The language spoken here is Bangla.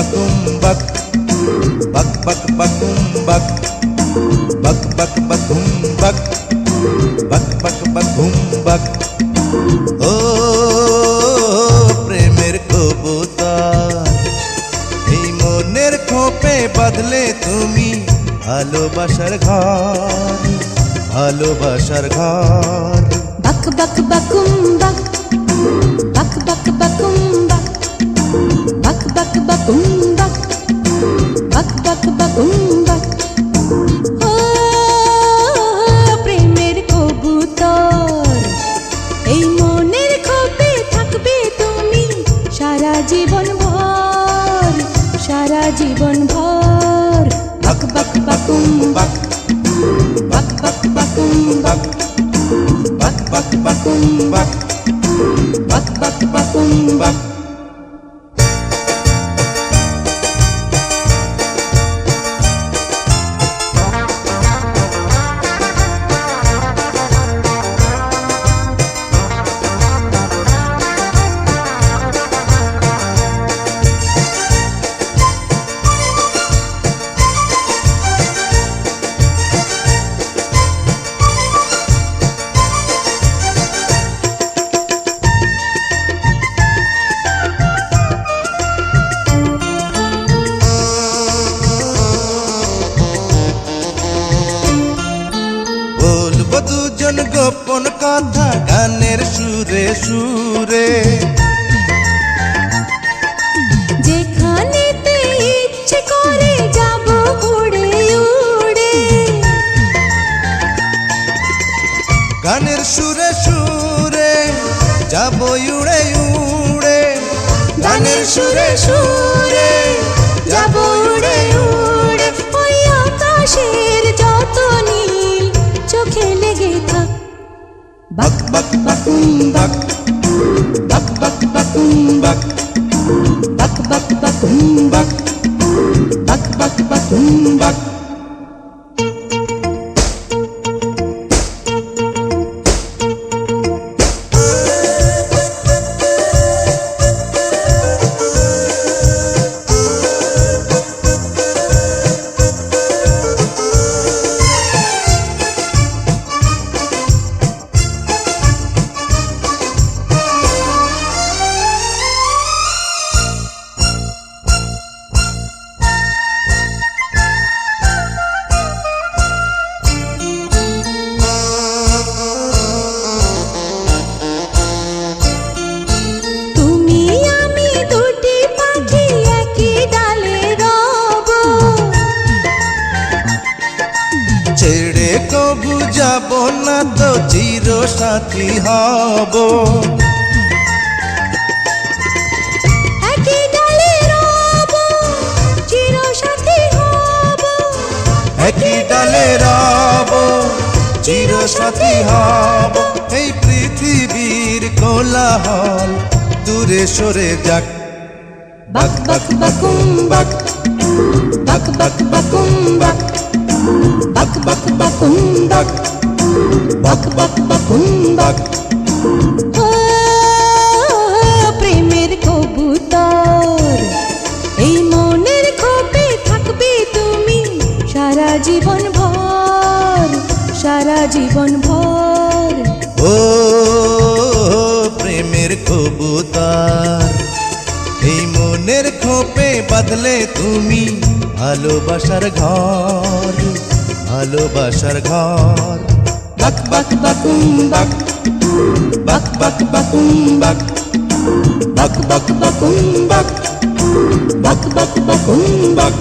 বাকুম বাক, বাক বাক বাকুম বাক, বাক বাক বাকুম বাক, বাক বাক বাকুম বাক। ও প্রেমের কবুতর, এই মনের খোপে বাঁধলে তুমি ভালোবাসার ঘর, ভালোবাসার ঘর। বাক বাক বাকুম বাক, বাক বাক বাকুম বাক, বাক বাক বাকুম বাক, বাক বাক বাকুম বাক। ও প্রেমের কবুতর, এই মনের খোপে থাকবে তুমি সারা জীবন ভর, সারা জীবন ভর। বাক বাক বাকুম বাক, বাক বাক বাকুম বাক, বাক বাক বাকুম বাক, বাক বাক বাকুম বাক। বলবো দুজন গোপন কথা গানের সুরে সুরে, যেখানেতে ইচ্ছে করে যাব উড়ে উড়ে। গানের সুরে সুরে যাব উড়ে উড়ে, গানের সুরে সুরে যাব উড়ে উড়ে। ওই আকাশের যত নীল চোখে লেগে থাক। বাক বাক বাকুম বাক, বাক বাক বাকুম বাক, বাক বাক বাকুম বাক, বাক বাক বাকুম বাক। ছেড়ে কবু যাব না তো চির সাথী হব, একই ডালে রব চির সাথী হব, একই ডালে রব চির সাথী হব। এই পৃথিবীর কোলাহল দূরে সরে যাক। বাক বাক বাকুম বাক, বাক বাক বাকুম বাক, বাক বাক বাকুম বাক, বাক বাক বাকুম বাক। ও প্রেমের কবুতর, এই মনের খোপে থাকবে তুমি সারা জীবন ভর, সারা জীবন ভর। ও প্রেমের কবুতর, এই মনের খোপে বাঁধলে তুমি ভালোবাসার ঘর, ভালোবাসার ঘর। বাক বাক বাকুম বাক, বাক বাক বাকুম বাক, বাক বাক বাকুম বাক, বাক বাক বাকুম বাক।